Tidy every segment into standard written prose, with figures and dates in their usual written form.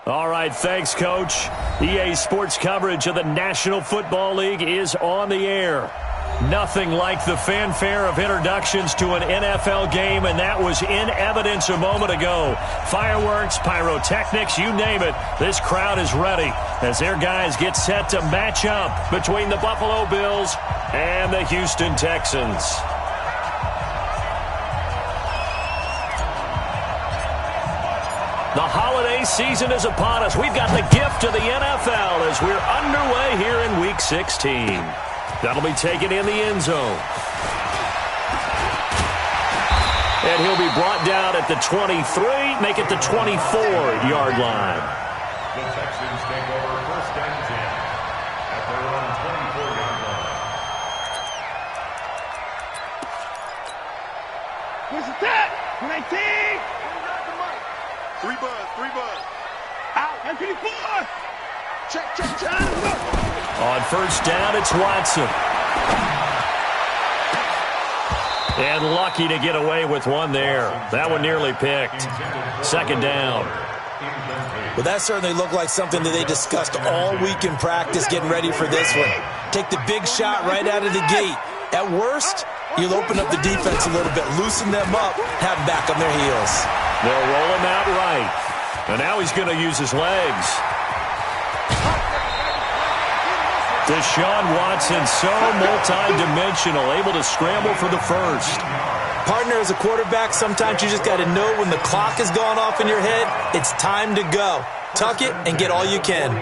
All right, thanks, Coach. EA Sports coverage of the National Football League is on the air. Nothing like the fanfare of introductions to an NFL game, and that was in evidence a moment ago. Fireworks, pyrotechnics, you name it. This crowd is ready as their guys get set to match up between the Buffalo Bills and the Houston Texans. The holiday season is upon us. We've got the gift of the NFL as we're underway here in Week 16. That'll be taken in the end zone. And he'll be brought down at the 23, make it the 24-yard line. The Texans take over first and 10 at their own 24-yard line. Where's the tap? 19! 3 buzz. Out. 24! Check. On first down, it's Watson. And lucky to get away with one there. That one nearly picked. Second down. Well, that certainly looked like something that they discussed all week in practice getting ready for this one. Take the big shot right out of the gate. At worst, you'll open up the defense a little bit, loosen them up, have them back on their heels. They'll roll him out right. And now he's going to use his legs. Deshaun Watson, so multi-dimensional, able to scramble for the first. Partner, as a quarterback, sometimes you just got to know when the clock has gone off in your head, it's time to go. Tuck it and get all you can.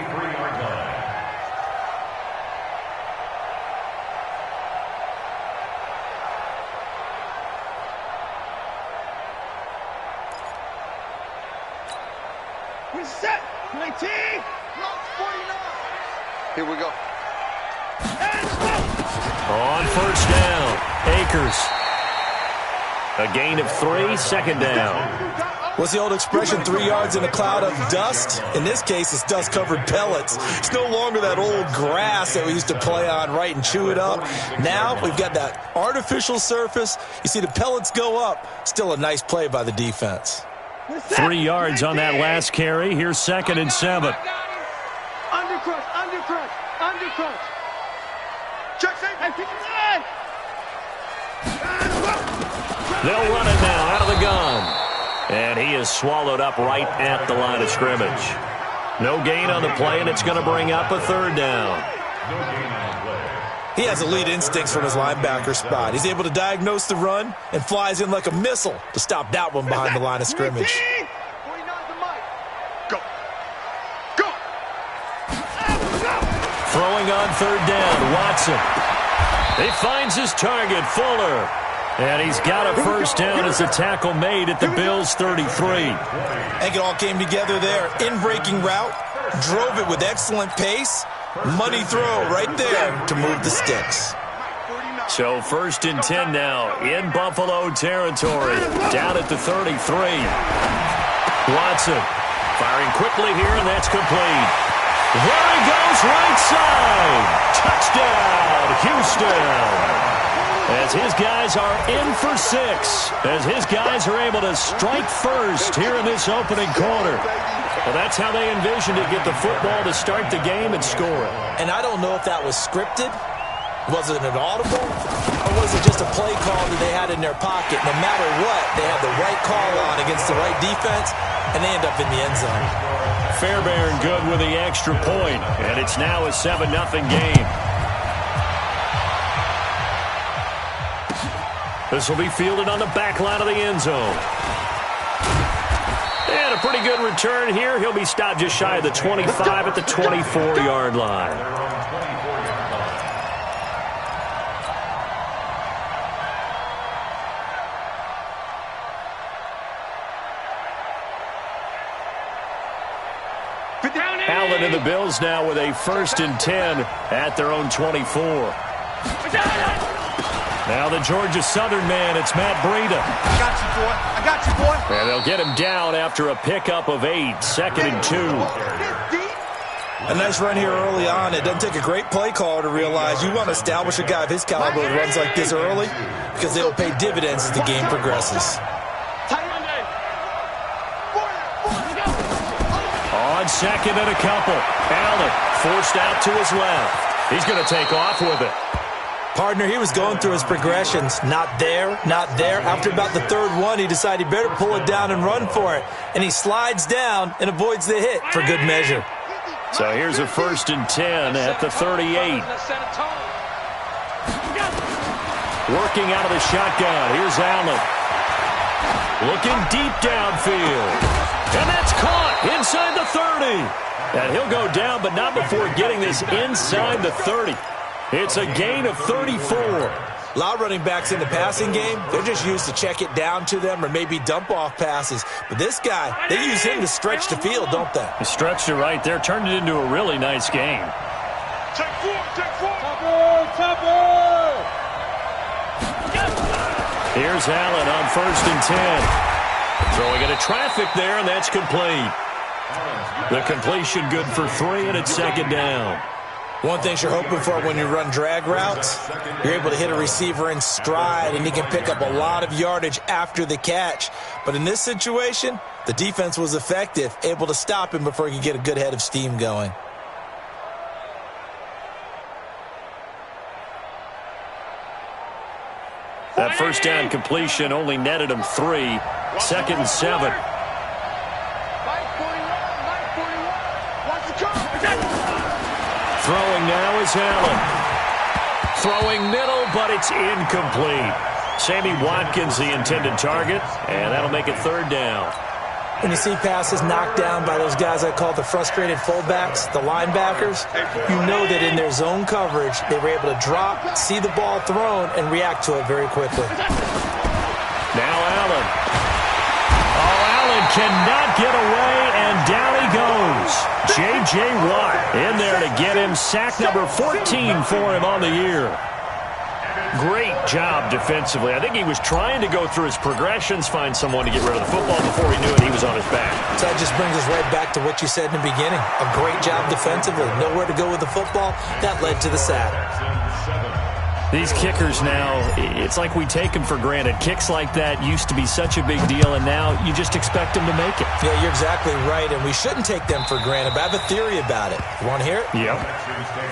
Reset. 19. Here we go. On first down, Akers. A gain of 3, second down. What's the old expression, 3 yards in a cloud of dust? In this case, it's dust-covered pellets. It's no longer that old grass that we used to play on, right, and chew it up. Now we've got that artificial surface. You see the pellets go up. Still a nice play by the defense. 3 yards on that last carry. Here's second and 7. Undercrush. Check safety. They'll run it now out of the gun. And he is swallowed up right at the line of scrimmage. No gain on the play, and it's going to bring up a third down. He has elite instincts from his linebacker spot. He's able to diagnose the run and flies in like a missile to stop that one behind the line of scrimmage. Throwing on third down, Watson. He finds his target, Fuller. And he's got a first down as a tackle made at the Bills' 33. I think it all came together there. In-breaking route, drove it with excellent pace. Money throw right there to move the sticks. So first and 10 now in Buffalo territory. Down at the 33. Watson firing quickly here, and that's complete. There he goes, right side. Touchdown, Houston. As his guys are in for 6. As his guys are able to strike first here in this opening quarter. Well, that's how they envisioned it, get the football to start the game and score it. And I don't know if that was scripted. Was it an audible? Or was it just a play call that they had in their pocket? No matter what, they had the right call on against the right defense, and they end up in the end zone. Fairbairn good with the extra point, and it's now a 7-0 game. This will be fielded on the back line of the end zone. And a pretty good return here. He'll be stopped just shy of the 25 at the 24-yard line. Allen and the Bills now with a first and 10 at their own 24. Now the Georgia Southern man, it's Matt Breida. I got you, boy. And they'll get him down after a pickup of 8, second and 2. A nice run here early on. It doesn't take a great play caller to realize you want to establish a guy of his caliber who runs like this early because they'll pay dividends as the game progresses. On On second and a couple. Allen forced out to his left. He's going to take off with it. Partner, he was going through his progressions. Not there, not there. After about the third one, he decided he better pull it down and run for it. And he slides down and avoids the hit for good measure. So here's a 1st and 10 at the 38. Working out of the shotgun. Here's Allen. Looking deep downfield. And that's caught inside the 30. And he'll go down, but not before getting this inside the 30. It's a gain of 34. A lot of running backs in the passing game, they're just used to check it down to them or maybe dump off passes. But this guy, they use him to stretch the field, don't they? He stretched it right there, turned it into a really nice game. Take four, take four. Here's Allen on 1st and 10. Throwing into traffic there, and that's complete. The completion good for 3, and it's 2nd down. One thing you're hoping for when you run drag routes, you're able to hit a receiver in stride, and he can pick up a lot of yardage after the catch. But in this situation, the defense was effective, able to stop him before he could get a good head of steam going. That 1st down completion only netted him 3. 2nd and 7. Throwing now is Allen. Throwing middle, but it's incomplete. Sammy Watkins, the intended target, and that'll make it 3rd down. When you see passes knocked down by those guys I call the frustrated fullbacks, the linebackers, you know that in their zone coverage, they were able to drop, see the ball thrown, and react to it very quickly. Now Allen. Oh, Allen cannot get away, and down he goes. J.J. Watt in there to get him sack number 14 for him on the year. Great job defensively. I think he was trying to go through his progressions, find someone to get rid of the football. Before he knew it, he was on his back. So that just brings us right back to what you said in the beginning. A great job defensively. Nowhere to go with the football. That led to the sack. These kickers now, it's like we take them for granted. Kicks like that used to be such a big deal, and now you just expect them to make it. Yeah, you're exactly right, and we shouldn't take them for granted, but I have a theory about it. You want to hear it? Yep.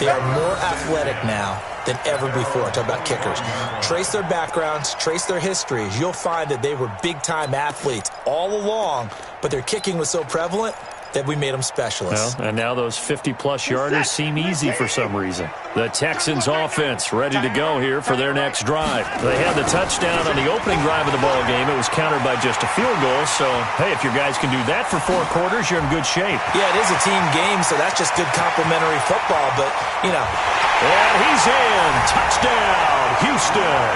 They are more athletic now than ever before. Talk about kickers. Trace their backgrounds, trace their histories. You'll find that they were big-time athletes all along, but their kicking was so prevalent that we made them specialists. Well, and now those 50-plus yarders seem easy for some reason. The Texans offense ready to go here for their next drive. They had the touchdown on the opening drive of the ball game. It was countered by just a field goal. So, hey, if your guys can do that for 4 quarters, you're in good shape. Yeah, it is a team game, so that's just good complimentary football. But, you know. And he's in. Touchdown, Houston.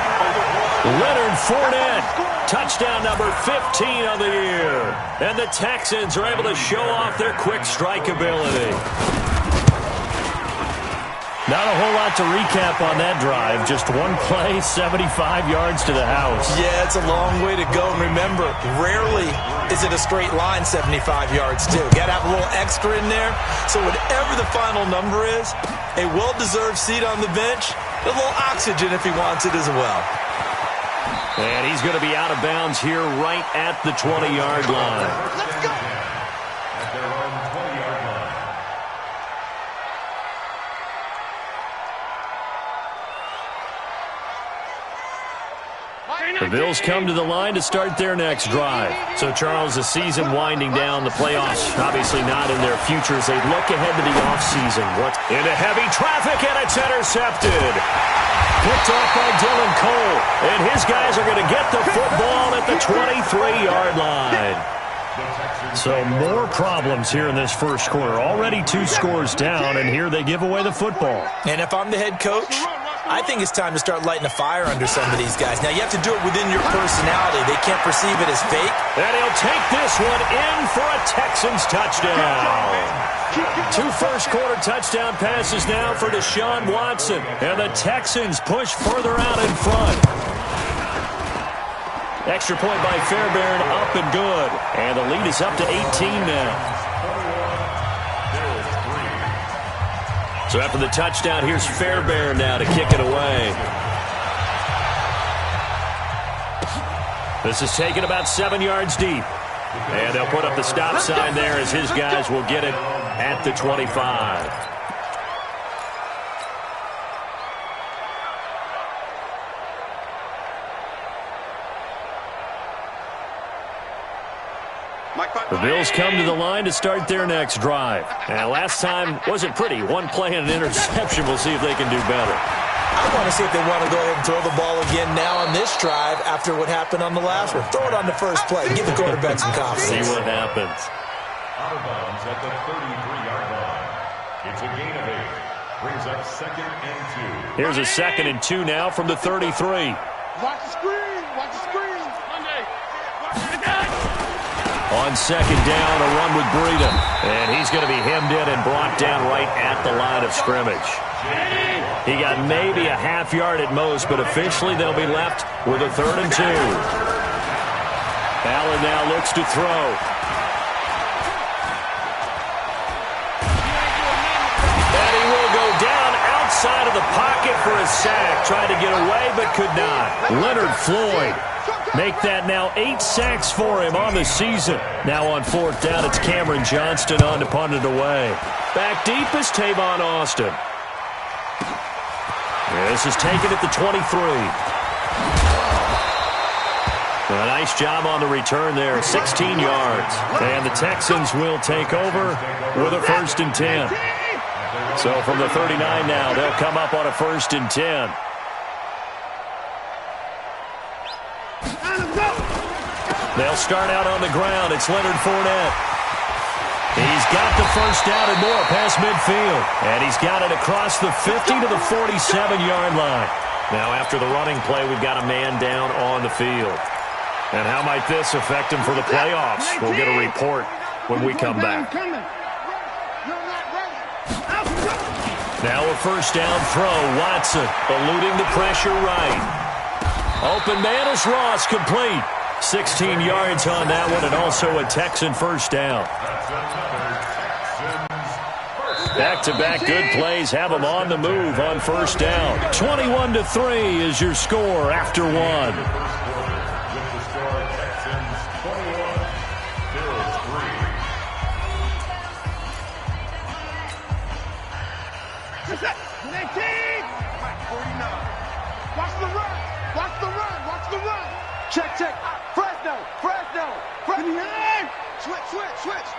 Leonard Fournette, touchdown number 15 of the year. And the Texans are able to show off their quick strike ability. Not a whole lot to recap on that drive. Just one play, 75 yards to the house. Yeah, it's a long way to go. And remember, rarely is it a straight line 75 yards, too. Got to have a little extra in there. So whatever the final number is, a well-deserved seat on the bench, a little oxygen if he wants it as well. And he's going to be out of bounds here right at the 20-yard line. Let's go. At their own 20-yard line. The Bills come to the line to start their next drive. So, Charles, the season winding down, the playoffs obviously not in their future as they look ahead to the offseason. Into heavy traffic, and it's intercepted. Picked off by Dylan Cole. And his guys are going to get the football at the 23-yard line. So more problems here in this first quarter. Already 2 scores down, and here they give away the football. And if I'm the head coach, I think it's time to start lighting a fire under some of these guys. Now, you have to do it within your personality. They can't perceive it as fake. And he'll take this one in for a Texans touchdown. 2 first-quarter touchdown passes now for Deshaun Watson. And the Texans push further out in front. Extra point by Fairbairn, up and good. And the lead is up to 18 now. So after the touchdown, here's Fairbairn now to kick it away. This is taken about 7 yards deep. And they'll put up the stop sign there as his guys will get it at the 25. The Bills come to the line to start their next drive. And last time wasn't pretty. One play and an interception. We'll see if they can do better. I want to see if they want to go ahead and throw the ball again now on this drive after what happened on the last one. Throw it on the first play. Give the quarterback some confidence. See what happens. Out of bounds at the 33-yard line. It's a gain of 8. Brings up 2nd and 2. Here's a 2nd and 2 now from the 33. Watch the screen. Watch the screen. On 2nd down, a run with Breida. And he's going to be hemmed in and brought down right at the line of scrimmage. He got maybe a half yard at most, but officially they'll be left with a 3rd and 2. Allen now looks to throw. And he will go down outside of the pocket for a sack. Tried to get away, but could not. Leonard Floyd. Make that now 8 sacks for him on the season. Now on 4th down, it's Cameron Johnston on to punt it away. Back deep is Tavon Austin. This is taken at the 23. A nice job on the return there, 16 yards. And the Texans will take over with a 1st and 10. So from the 39 now, they'll come up on a 1st and 10. They'll start out on the ground. It's Leonard Fournette. He's got the 1st down and more past midfield. And he's got it across the 50 to the 47-yard line. Now after the running play, we've got a man down on the field. And how might this affect him for the playoffs? We'll get a report when we come back. Now a 1st down throw. Watson eluding the pressure right. Open man is Ross, complete. 16 yards on that one, and also a Texan 1st down. Back-to-back good plays have them on the move on 1st down. 21-3 is your score after 1. With the score, Texans 21, Bills 3. Watch the run. Watch the run. Watch the run. Check, check. Fresno. Switch.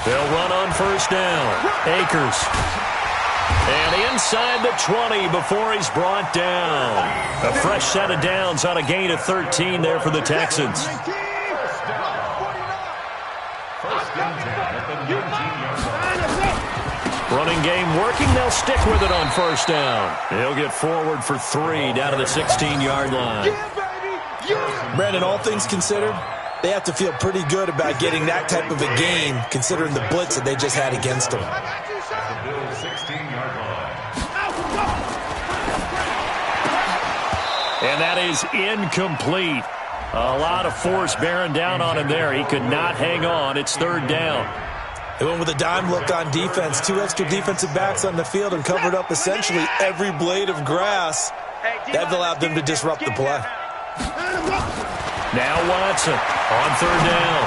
They'll run on 1st down. Akers. And inside the 20 before he's brought down. A fresh set of downs on a gain of 13 there for the Texans. 1st and 10 at the 19-yard line. Running game working. They'll stick with it on 1st down. He'll get forward for 3 down to the 16-yard line. Brandon, all things considered, they have to feel pretty good about getting that type of a game, considering the blitz that they just had against them. At the Bills' 16-yard line. And that is incomplete. A lot of force bearing down on him there. He could not hang on. It's 3rd down. They went with a dime look on defense. 2 extra defensive backs on the field and covered up essentially every blade of grass. That allowed them to disrupt the play. Now Watson on 3rd down.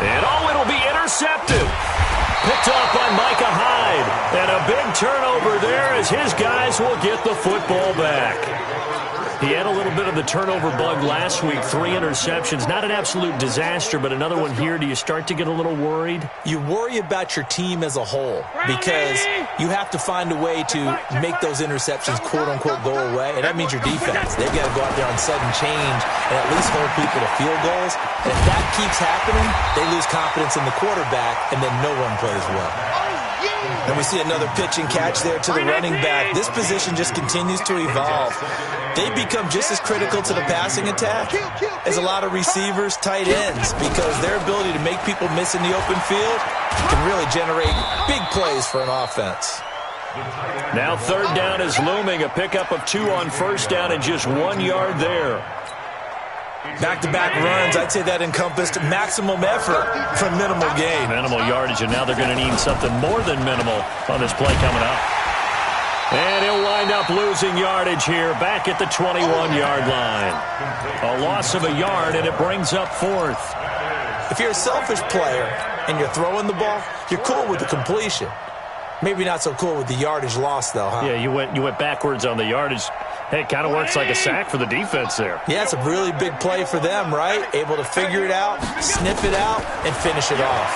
And it'll be intercepted. Picked off by Micah Hyde. And a big turnover there as his guys will get the football back. He had a little bit of the turnover bug last week, 3 interceptions. Not an absolute disaster, but another one here. Do you start to get a little worried? You worry about your team as a whole because you have to find a way to make those interceptions, quote-unquote, go away, and that means your defense. They've got to go out there on sudden change and at least hold people to field goals. And if that keeps happening, they lose confidence in the quarterback, and then no one plays well. And we see another pitch and catch there to the running back. This position just continues to evolve. They become just as critical to the passing attack as a lot of receivers, tight ends, because their ability to make people miss in the open field can really generate big plays for an offense. Now 3rd down is looming. A pickup of 2 on 1st down and just 1 yard there. Back-to-back runs, I'd say that encompassed maximum effort for minimal gain. Minimal yardage, and now they're going to need something more than minimal on this play coming up. And he'll wind up losing yardage here back at the 21-yard line. A loss of a yard, and it brings up fourth. If you're a selfish player and you're throwing the ball, you're cool with the completion. Maybe not so cool with the yardage loss, though, huh? Yeah, you went backwards on the yardage. Hey, it kind of works like a sack for the defense there. Yeah, it's a really big play for them, right? Able to figure it out, sniff it out, and finish it off.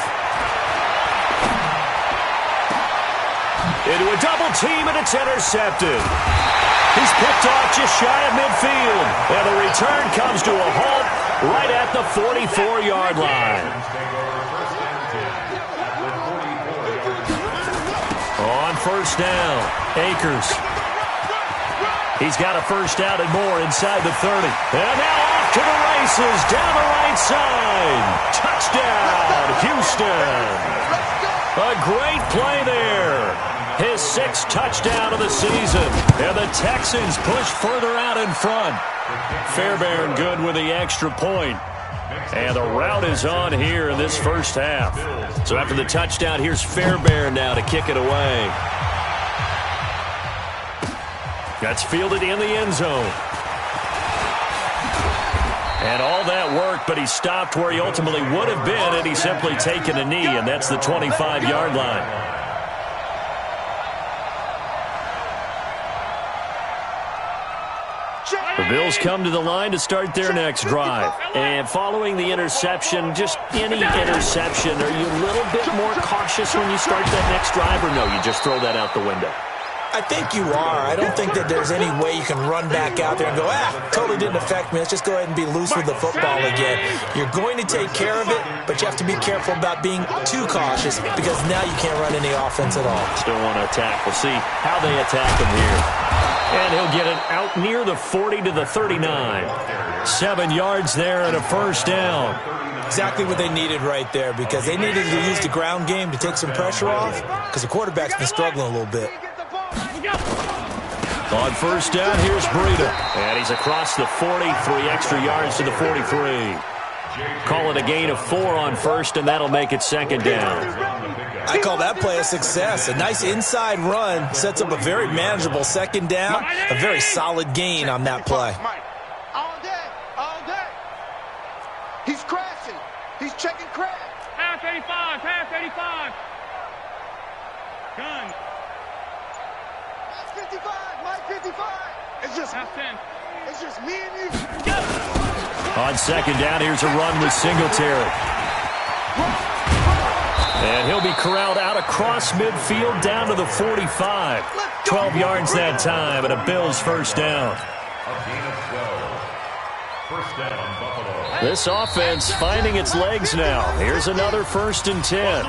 Into a double team, and it's intercepted. He's picked off just shy of midfield. And the return comes to a halt right at the 44-yard line. On first down, Akers. He's got a first down and more inside the 30. And now off to the races, down the right side. Touchdown, Houston. A great play there. His sixth touchdown of the season. And the Texans push further out in front. Fairbairn good with the extra point. And the route is on here in this first half. So after the touchdown, here's Fairbairn now to kick it away. That's fielded in the end zone. And all that worked, but he stopped where he ultimately would have been had he simply taken a knee, and that's the 25-yard line. The Bills come to the line to start their next drive. And following the interception, just any interception, are you a little bit more cautious when you start that next drive, or no, you just throw that out the window? I think you are. I don't think that there's any way you can run back out there and go, totally didn't affect me. Let's just go ahead and be loose with the football again. You're going to take care of it, but you have to be careful about being too cautious because now you can't run any offense at all. Still want to attack. We'll see how they attack him here. And he'll get it out near the 40 to the 39. 7 yards there and a first down. Exactly what they needed right there because they needed to use the ground game to take some pressure off because the quarterback's been struggling a little bit. On first down, here's Breida. And he's across the 40, 3 extra yards to the 43. Call it a gain of 4 on first, and that'll make it second down. I call that play a success. A nice inside run sets up a very manageable second down. A very solid gain on that play. All day. He's crashing. He's checking crash. Pass 85, pass 85. Gun. 55, Mike 55. It's just me and you. On second down, here's a run with Singletary. And he'll be corralled out across midfield down to the 45. 12 yards that time, and a Bills first down. This offense finding its legs now. Here's another 1st and 10.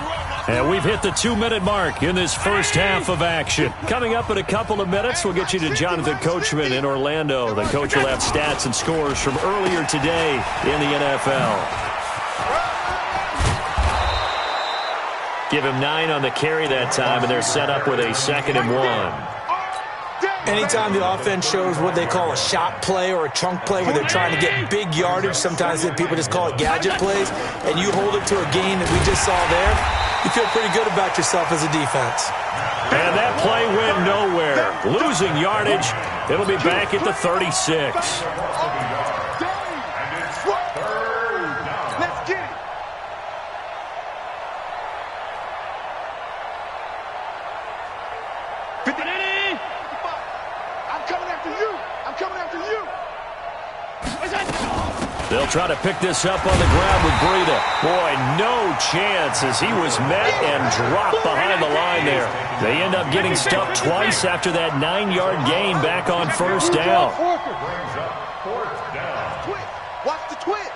And we've hit the 2-minute mark in this first half of action. Coming up in a couple of minutes, we'll get you to Jonathan Coachman in Orlando. The coach will have stats and scores from earlier today in the NFL. Give him 9 on the carry that time, and they're set up with a 2nd and 1. Anytime the offense shows what they call a shot play or a chunk play where they're trying to get big yardage, sometimes people just call it gadget plays, and you hold it to a gain that we just saw there, you feel pretty good about yourself as a defense. And that play went nowhere. Losing yardage. It'll be back at the 36. Let's get it. They'll try to pick this up on the ground with Breida. Boy, no chance as he was met and dropped behind the line there. They end up getting stuck twice after that 9-yard gain back on first down. Watch the twist.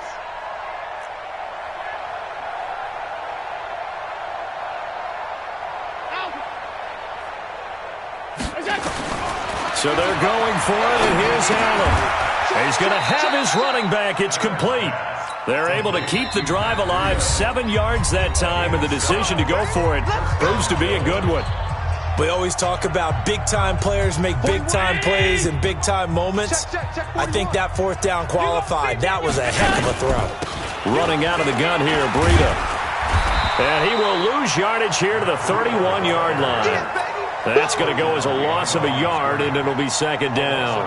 So they're going for it, and here's Allen. He's going to have his running back. It's complete. They're able to keep the drive alive. 7 yards that time, and the decision to go for it proves to be a good one. We always talk about big-time players make big-time plays in big-time moments. I think that 4th down qualified. That was a heck of a throw. Running out of the gun here, Breida. And he will lose yardage here to the 31-yard line. That's going to go as a loss of a yard, and it'll be second down.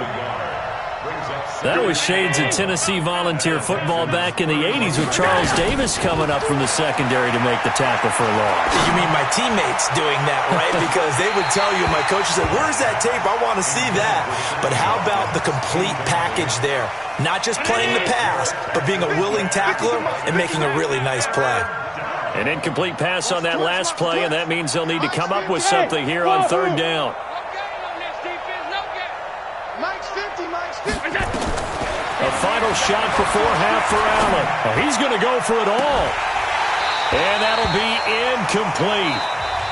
That was shades of Tennessee Volunteer football back in the 80s with Charles Davis coming up from the secondary to make the tackle for a loss. You mean my teammates doing that, right? Because they would tell you, my coach said, where's that tape? I want to see that. But how about the complete package there? Not just playing the pass, but being a willing tackler and making a really nice play. An incomplete pass on that last play, and that means they'll need to come up with something here on third down. A final shot before half for Allen. Oh, he's going to go for it all. And that'll be incomplete.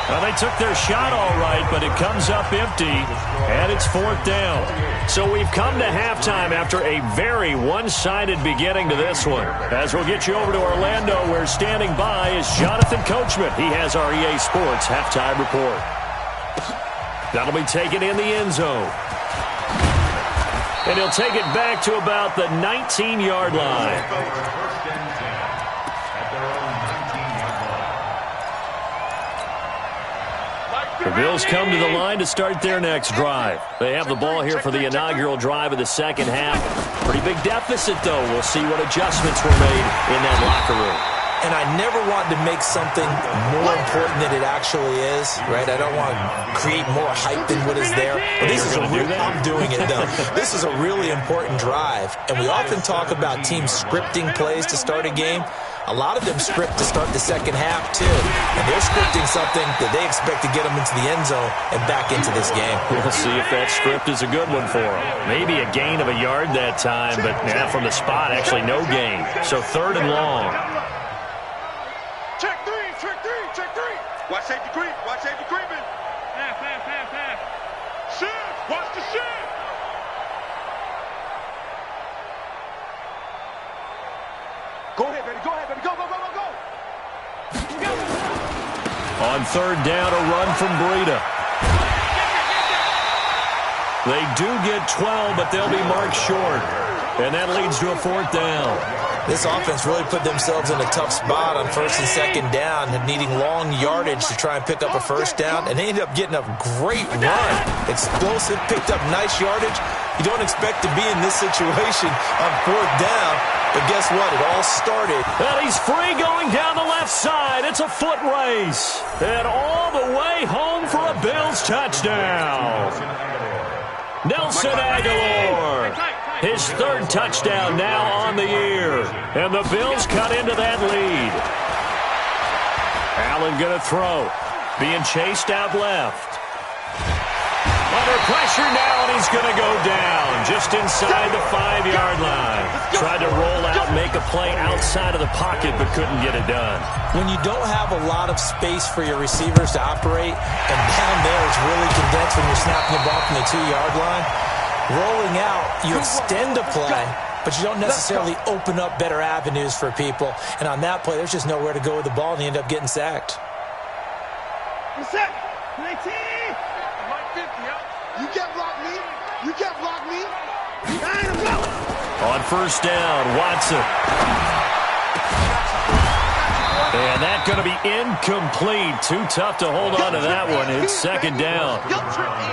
Well, they took their shot all right, but it comes up empty, and it's fourth down. So we've come to halftime after a very one-sided beginning to this one. As we'll get you over to Orlando, where standing by is Jonathan Coachman. He has our EA Sports halftime report. That'll be taken in the end zone. And he'll take it back to about the 19-yard line. The Bills come to the line to start their next drive. They have the ball here for the inaugural drive of the second half. Pretty big deficit, though. We'll see what adjustments were made in that locker room. And I never want to make something more important than it actually is, right? I don't want to create more hype than what is there. But this is I'm doing it, though. This is a really important drive. And we often talk about teams scripting plays to start a game. A lot of them script to start the second half, too. And they're scripting something that they expect to get them into the end zone and back into this game. We'll see if that script is a good one for them. Maybe a gain of a yard that time, but from the spot, actually no gain. So third and long. Check three, check three, check three. Watch safety creep, watch safety creeping. Half. Shift, watch the shift. Go ahead, baby, go, go. On third down, a run from Breida. They do get 12, but they'll be marked short. And that leads to a fourth down. This offense really put themselves in a tough spot on first and second down, and needing long yardage to try and pick up a first down, and they ended up getting a great run. Explosive, picked up nice yardage. You don't expect to be in this situation on fourth down, but guess what? It all started. And he's free going down the left side. It's a foot race. And all the way home for a Bills touchdown. Nelson Aguilar. His third touchdown now on the year. And the Bills cut into that lead. Allen going to throw. Being chased out left. Under pressure now, and he's going to go down just inside the 5-yard line. Tried to roll out, make a play outside of the pocket, but couldn't get it done. When you don't have a lot of space for your receivers to operate, and down there it's really condensed when you're snapping the ball from the 2-yard line, rolling out, you extend a play, but you don't necessarily open up better avenues for people. And on that play, there's just nowhere to go with the ball, and they end up getting sacked. You can't block me. You can't block me. On first down, Watson. And that's going to be incomplete. Too tough to hold on to that one. It's second down.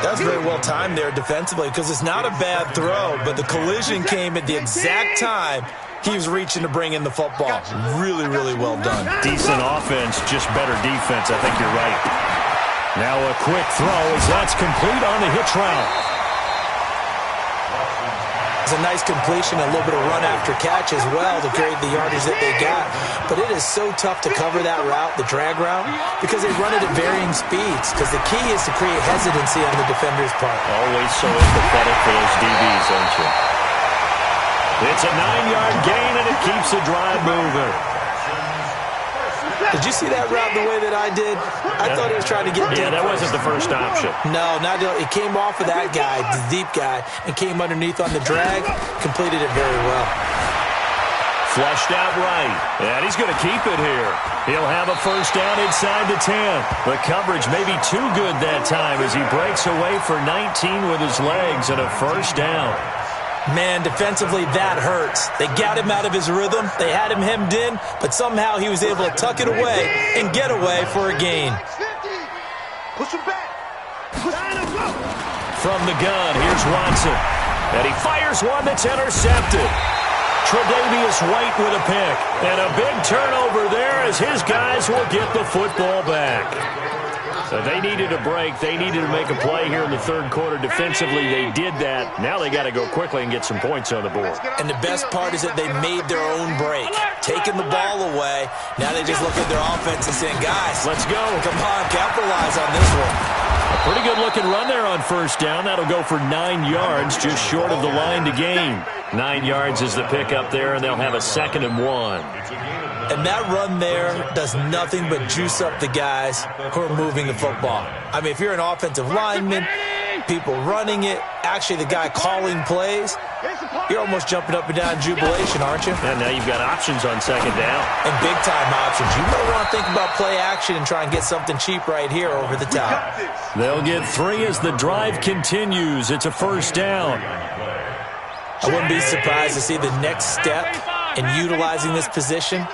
That's very well timed there defensively, because it's not a bad throw, but the collision came at the exact time he was reaching to bring in the football. Really, really well done. Decent offense, just better defense. I think you're right. Now a quick throw as that's complete on the hitch route. It's a nice completion, a little bit of run after catch as well to create the yardage that they got. But it is so tough to cover that route, the drag route, because they run it at varying speeds. Because the key is to create hesitancy on the defender's part. Always so empathetic for those DBs, aren't you? It's a 9-yard gain, and it keeps the drive moving. Did you see that route the way that I did? I thought he was trying to get deep. Yeah, that wasn't the first option. No, it came off of that guy, the deep guy, and came underneath on the drag. Completed it very well. Flushed out right. And he's going to keep it here. He'll have a first down inside the 10. The coverage may be too good that time as he breaks away for 19 with his legs and a first down. Man, defensively, that hurts. They got him out of his rhythm. They had him hemmed in, but somehow he was able to tuck it away and get away for a gain. Push him back. From the gun, here's Watson. And he fires one that's intercepted. Tre'Davious White with a pick. And a big turnover there as his guys will get the football back. So they needed a break. They needed to make a play here in the third quarter. Defensively, they did that. Now they got to go quickly and get some points on the board. And the best part is that they made their own break. Taking the ball away. Now they just look at their offense and saying, guys, let's go. Come on, capitalize on this one. A pretty good-looking run there on first down. That'll go for 9 yards, just short of the line to gain. 9 yards is the pickup there, and they'll have a 2nd and 1. And that run there does nothing but juice up the guys who are moving the football. I mean, if you're an offensive lineman, people running it, actually the guy calling plays, you're almost jumping up and down in jubilation, aren't you? And now you've got options on 2nd down. And big-time options. You might want to think about play action and try and get something cheap right here over the top. They'll get 3 as the drive continues. It's a first down. I wouldn't be surprised to see the next step in utilizing this position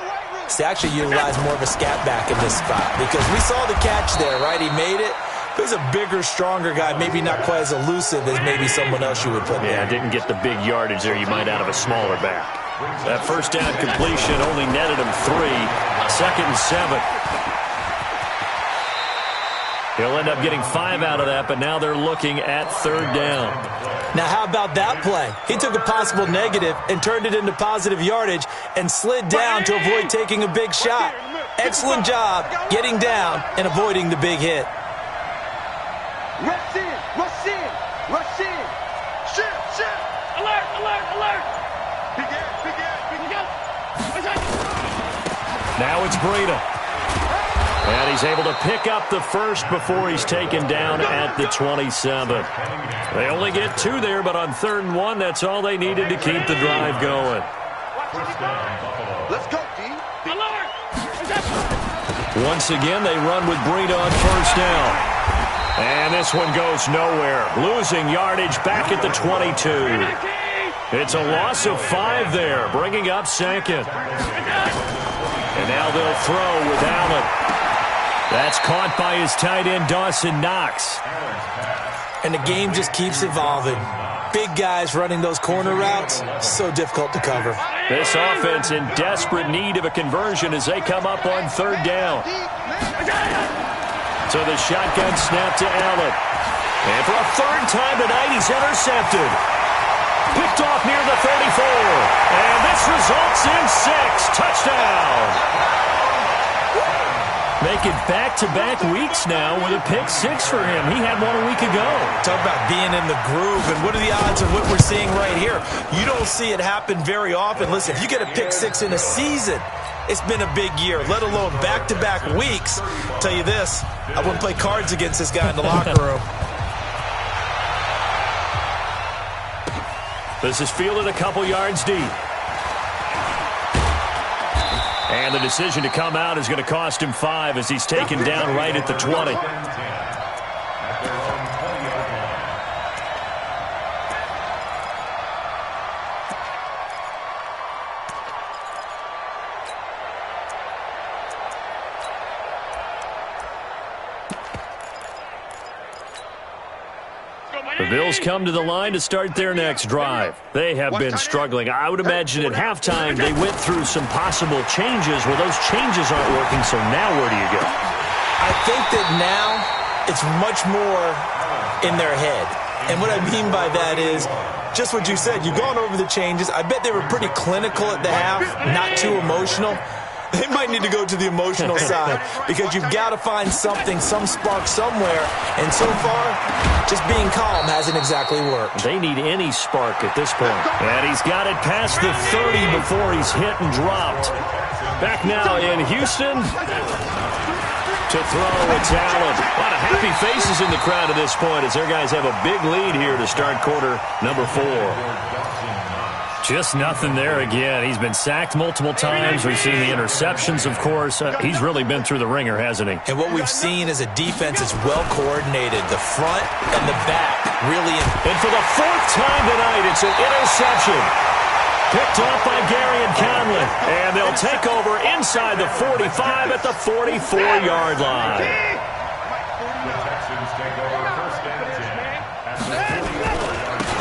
is to actually utilize more of a scat back in this spot. Because we saw the catch there, right? He made it. He's a bigger, stronger guy, maybe not quite as elusive as maybe someone else you would put there. Yeah, didn't get the big yardage there you might out of a smaller back. That first down completion only netted him 3. 2nd and 7. He'll end up getting 5 out of that, but now they're looking at 3rd down. Now, how about that play? He took a possible negative and turned it into positive yardage and slid down to avoid taking a big shot. Excellent job getting down and avoiding the big hit. Rush in, rush in, rush in. Shift, shift. Alert, alert, alert. Big air, big air, big air. Now it's Breida. And he's able to pick up the first before he's taken down at the 27. They only get 2 there, but on 3rd and 1, that's all they needed to keep the drive going. Let's go, D. Alert. Once again, they run with Breida on first down. And this one goes nowhere. Losing yardage back at the 22. It's a loss of 5 there, bringing up 2nd. And now they'll throw with Allen. That's caught by his tight end, Dawson Knox. And the game just keeps evolving. Big guys running those corner routes, so difficult to cover. This offense in desperate need of a conversion as they come up on 3rd down. So the shotgun snap to Allen. And for a 3rd time tonight, he's intercepted. Picked off near the 34. And this results in 6. Touchdown. Making back-to-back weeks now with a pick 6 for him. He had one a week ago. Talk about being in the groove, and what are the odds of what we're seeing right here? You don't see it happen very often. Listen, if you get a pick 6 in a season, it's been a big year, let alone back-to-back weeks. I'll tell you this, I wouldn't play cards against this guy in the locker room. This is fielded a couple yards deep. And the decision to come out is going to cost him 5 as he's taken down right at the 20. The Bills come to the line to start their next drive. They have been struggling. I would imagine at halftime they went through some possible changes. Well, those changes aren't working, so now where do you go? I think that now it's much more in their head. And what I mean by that is just what you said. You've gone over the changes. I bet they were pretty clinical at the half, not too emotional. They might need to go to the emotional side because you've got to find something, some spark somewhere. And so far, just being calm hasn't exactly worked. They need any spark at this point. And he's got it past the 30 before he's hit and dropped. Back now in Houston. To throw, it's Allen. A lot of happy faces in the crowd at this point as their guys have a big lead here to start quarter number 4. Just nothing there again. He's been sacked multiple times. We've seen the interceptions, of course. He's really been through the ringer, hasn't he? And what we've seen is a defense that's well coordinated. The front and the back really. And for the 4th time tonight, it's an interception. Picked off by Garyon Conley. And they'll take over inside the 45 at the 44-yard line.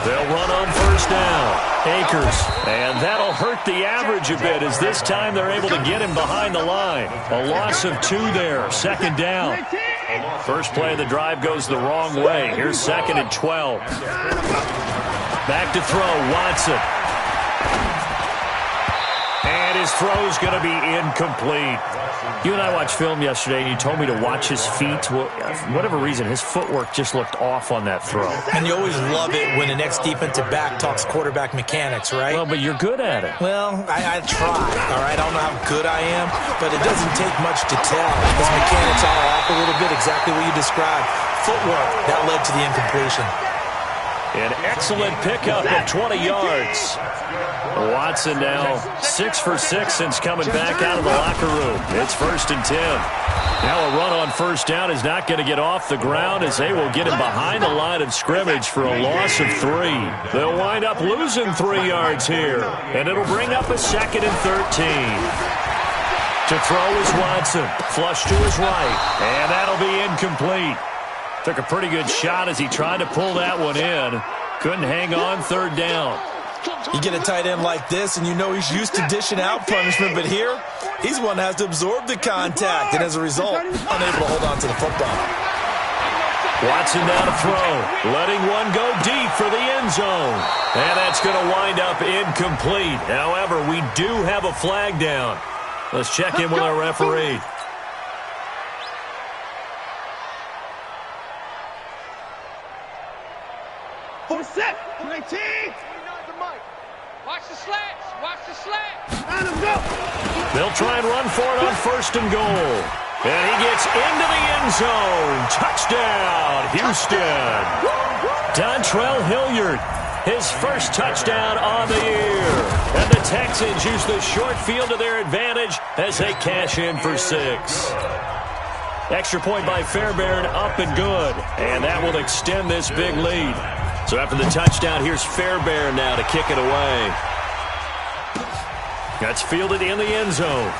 They'll run on first down. Akers. And that'll hurt the average a bit as this time they're able to get him behind the line. A loss of 2 there. Second down. First play of the drive goes the wrong way. Here's 2nd and 12. Back to throw. Watson. And his throw's going to be incomplete. You and I watched film yesterday, and you told me to watch his feet. Well, for whatever reason, his footwork just looked off on that throw. And you always love it when the next defensive back talks quarterback mechanics, right? Well, but you're good at it. Well, I try, all right? I don't know how good I am, but it doesn't take much to tell. His mechanics are off a little bit, exactly what you described. Footwork, that led to the incompletion. An excellent pickup of 20 yards. Watson now 6 for 6 since coming back out of the locker room. It's 1st and 10. Now a run on first down is not going to get off the ground as they will get him behind the line of scrimmage for a loss of 3. They'll wind up losing 3 yards here, and it'll bring up a 2nd and 13. To throw is Watson. Flush to his right, and that'll be incomplete. Took a pretty good shot as he tried to pull that one in. Couldn't hang on 3rd down. You get a tight end like this, and you know he's used to dishing out punishment, but here, he's one that has to absorb the contact, and as a result, unable to hold on to the football. Watson now to throw, letting one go deep for the end zone. And that's going to wind up incomplete. However, we do have a flag down. Let's check in with our referee. For set. 19. Watch the slats. Watch the slats. Let him go. They'll try and run for it on 1st and goal. And he gets into the end zone. Touchdown, Houston. Dontrell Hilliard, his first touchdown on the year. And the Texans use the short field to their advantage as they cash in for 6. Extra point by Fairbairn, up and good. And that will extend this big lead. So after the touchdown, here's Fairbairn now to kick it away. That's fielded in the end zone.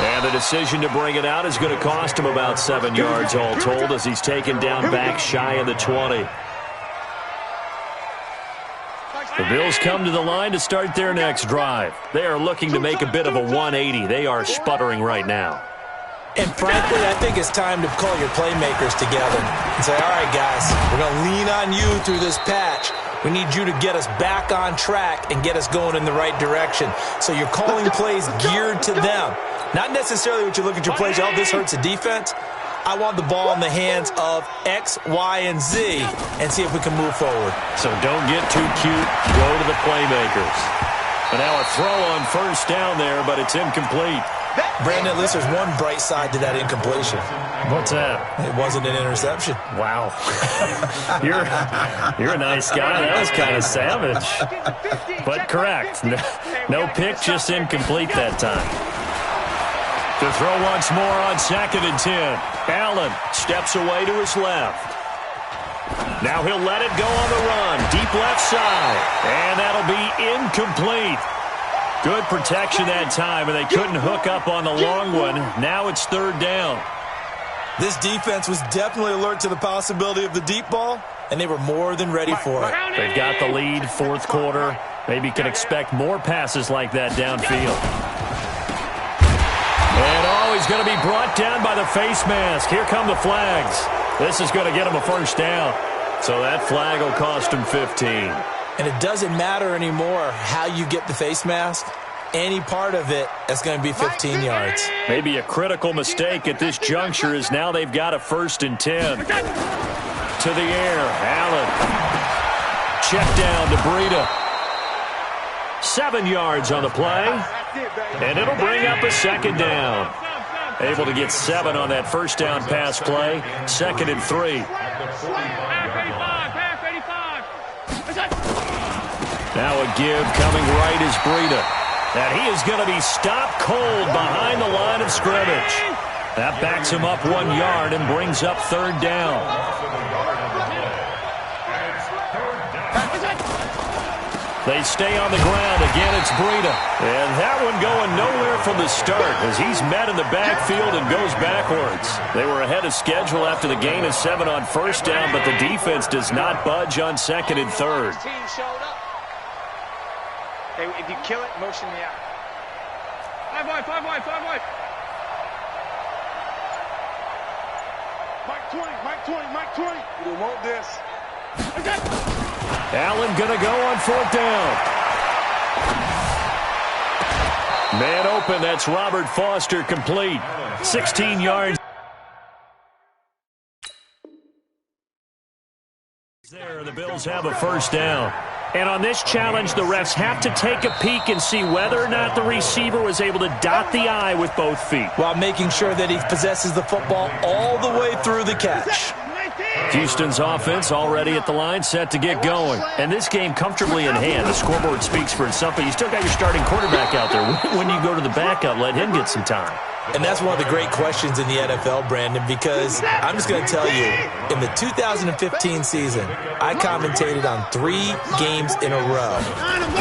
And the decision to bring it out is going to cost him about 7 yards all told as he's taken down back shy of the 20. The Bills come to the line to start their next drive. They are looking to make a bit of a 180. They are sputtering right now. And frankly, I think it's time to call your playmakers together and say, all right, guys, we're going to lean on you through this patch. We need you to get us back on track and get us going in the right direction. So you're calling plays geared to them. Not necessarily what you look at your plays, oh, this hurts the defense. I want the ball in the hands of X, Y, and Z and see if we can move forward. So don't get too cute. Go to the playmakers. And now a throw on first down there, but it's incomplete. Brandon, at least there's one bright side to that incompletion. What's that? It wasn't an interception. Wow. You're a nice guy. That was kind of savage. But correct. No pick, just incomplete that time. To throw once more on 2nd and 10. Allen steps away to his left. Now he'll let it go on the run. Deep left side. And that'll be incomplete. Good protection that time, and they couldn't hook up on the long one. Now it's 3rd down. This defense was definitely alert to the possibility of the deep ball, and they were more than ready for it. They've got the lead, 4th quarter. Maybe can expect more passes like that downfield. And he's going to be brought down by the face mask. Here come the flags. This is going to get him a 1st down. So that flag will cost him 15. And it doesn't matter anymore how you get the face mask. Any part of it is going to be 15 yards. Maybe a critical mistake at this juncture is now they've got a 1st and 10. To the air, Allen. Check down to Breida. 7 yards on the play. And it'll bring up a 2nd down. Able to get 7 on that 1st down pass play. 2nd and 3. Now a give coming right is Breida. And he is going to be stopped cold behind the line of scrimmage. That backs him up 1 yard and brings up 3rd down. They stay on the ground. Again, it's Breida. And that one going nowhere from the start as he's met in the backfield and goes backwards. They were ahead of schedule after the gain of 7 on first down, but the defense does not budge on second and third. Team showed up. Hey, if you kill it, motion me out. 5 wide, 5 wide, 5 wide. Mike 20, Mike 20, Mike 20. We want this. Allen going to go on fourth down. Man open, that's Robert Foster, complete. 16 yards. There, the Bills have a first down. And on this challenge, the refs have to take a peek and see whether or not the receiver was able to dot the I with both feet, while making sure that he possesses the football all the way through the catch. Houston's offense already at the line, set to get going. And this game comfortably in hand. The scoreboard speaks for itself, but you still got your starting quarterback out there. When you go to the backup, let him get some time. And that's one of the great questions in the NFL, Brandon, because I'm just going to tell you, in the 2015 season, I commentated on 3 games in a row.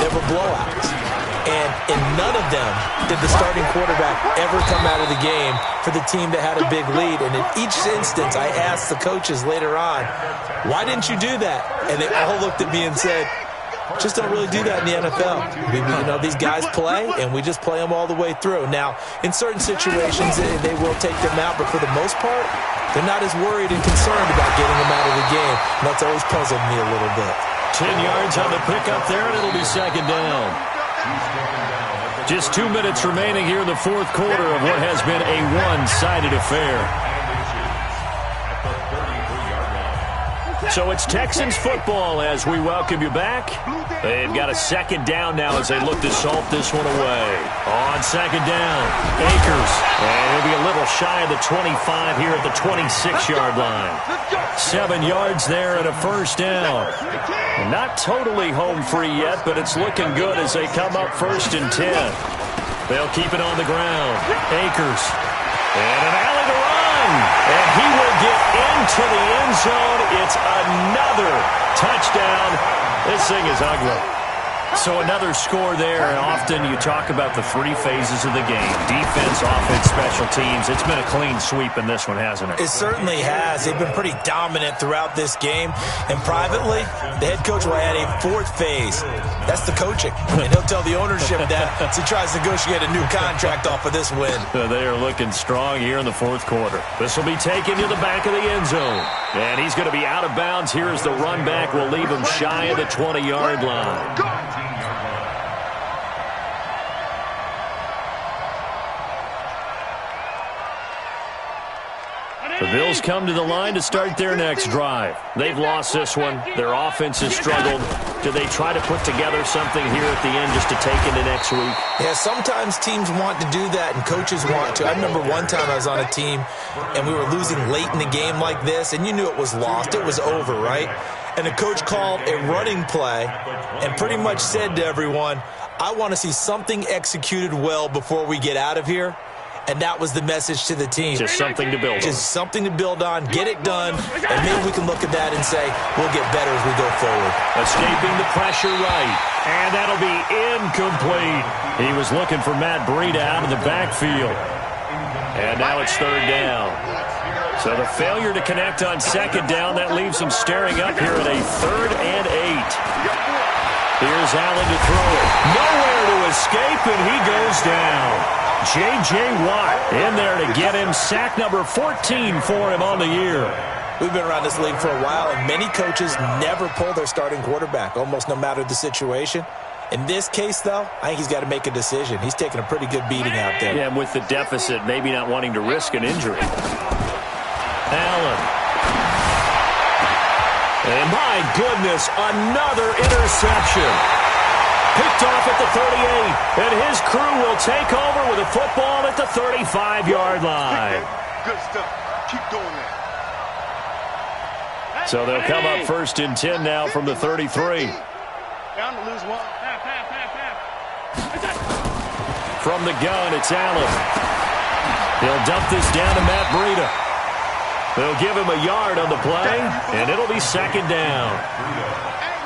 There were blowouts. And in none of them did the starting quarterback ever come out of the game for the team that had a big lead. And in each instance, I asked the coaches later on, why didn't you do that? And they all looked at me and said, just don't really do that in the NFL. These guys play, and we just play them all the way through. Now, in certain situations, they will take them out, but for the most part, they're not as worried and concerned about getting them out of the game. And that's always puzzled me a little bit. 10 yards on the pickup there, and it'll be second down. Just 2 minutes remaining here in the fourth quarter of what has been a one-sided affair. So it's Texans football as we welcome you back. They've got a second down now as they look to salt this one away. On second down, Akers. And he'll be a little shy of the 25 here at the 26-yard line. 7 yards there and a first down. Not totally home free yet, but it's looking good as they come up first and 10. They'll keep it on the ground. Akers. And an alley to run. And he will get into the end zone. It's another touchdown. This thing is ugly. So another score there, and often you talk about the 3 phases of the game. Defense, offense, special teams. It's been a clean sweep in this one, hasn't it? It certainly has. They've been pretty dominant throughout this game. And privately, the head coach will add a 4th phase. That's the coaching. And he'll tell the ownership that as he tries to negotiate a new contract off of this win. They are looking strong here in the fourth quarter. This will be taken to the back of the end zone. And he's going to be out of bounds here as the run back will leave him shy of the 20-yard line. The Bills come to the line to start their next drive. They've lost this one. Their offense has struggled. Do they try to put together something here at the end just to take into next week? Yeah, sometimes teams want to do that and coaches want to. I remember one time I was on a team and we were losing late in the game like this, and you knew it was lost. It was over, right? And the coach called a running play and pretty much said to everyone, I want to see something executed well before we get out of here. And that was the message to the team. Just something to build on. Just something to build on, get it done, and maybe we can look at that and say, we'll get better as we go forward. Escaping the pressure right. And that'll be incomplete. He was looking for Matt Breida out of the backfield. And now it's third down. So the failure to connect on second down, that leaves him staring up here at a 3rd and 8. Here's Allen to throw it. Nowhere to escape, and he goes down. J.J. Watt in there to get him. Sack number 14 for him on the year. We've been around this league for a while, and many coaches never pull their starting quarterback, almost no matter the situation. In this case, though, I think he's got to make a decision. He's taking a pretty good beating out there. Yeah, and with the deficit, maybe not wanting to risk an injury. Allen. And my goodness, another interception. Picked off at the 38, and his crew will take over with a football at the 35-yard line. Good stuff. Keep doing that. So they'll come up first and 10 now from the 33. Down to lose one. From the gun, it's Allen. He'll dump this down to Matt Breida. They'll give him a yard on the play, and it'll be second down.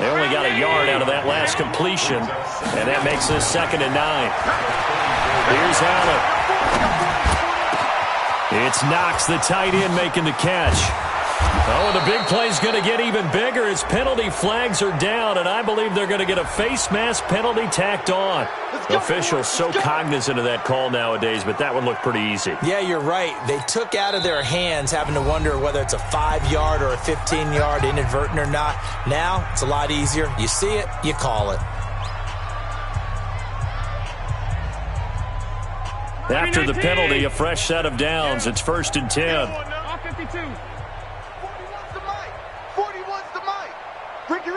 They only got a yard out of that last completion, and that makes this 2nd and 9. Here's Allen. It's Knox, the tight end, making the catch. Oh, and the big play's going to get even bigger as penalty flags are down, and I believe they're going to get a face mask penalty tacked on. Officials so cognizant of that call nowadays, but that would look pretty easy. Yeah, you're right. They took out of their hands having to wonder whether it's a 5-yard or a 15-yard inadvertent or not. Now, it's a lot easier. You see it, you call it. After the penalty, a fresh set of downs. It's 1st and 10. 52. 41's to Mike. 41's to Mike. Ricky.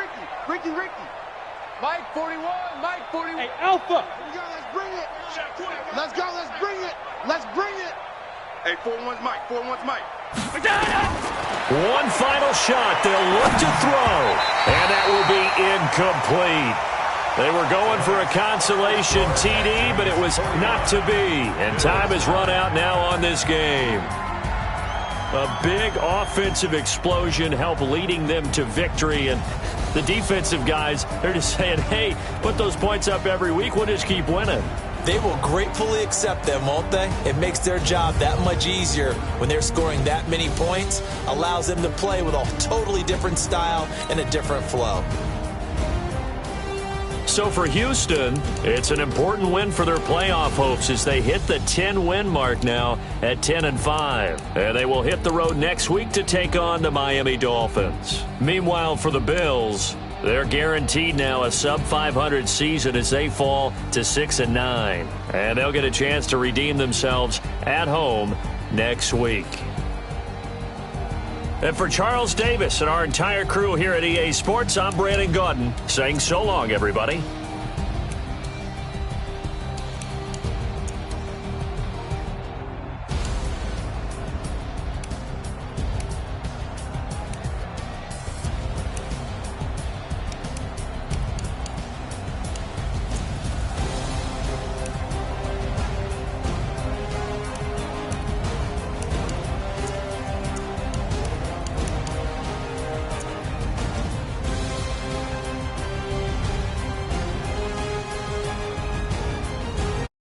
Mike 41. Mike 41. Hey, Alpha. Let's bring it. Let's go. Let's bring it. Hey, 41's Mike. 41's Mike. One final shot. They'll look to throw, and that will be incomplete. They were going for a consolation TD, but it was not to be. And time has run out now on this game. A big offensive explosion helped leading them to victory. And the defensive guys, they're just saying, hey, put those points up every week. We'll just keep winning. They will gratefully accept them, won't they? It makes their job that much easier when they're scoring that many points. Allows them to play with a totally different style and a different flow. So for Houston, it's an important win for their playoff hopes as they hit the 10-win mark now at 10-5. And they will hit the road next week to take on the Miami Dolphins. Meanwhile, for the Bills, they're guaranteed now a sub-500 season as they fall to 6-9. And they'll get a chance to redeem themselves at home next week. And for Charles Davis and our entire crew here at EA Sports, I'm Brandon Gaudin saying so long, everybody.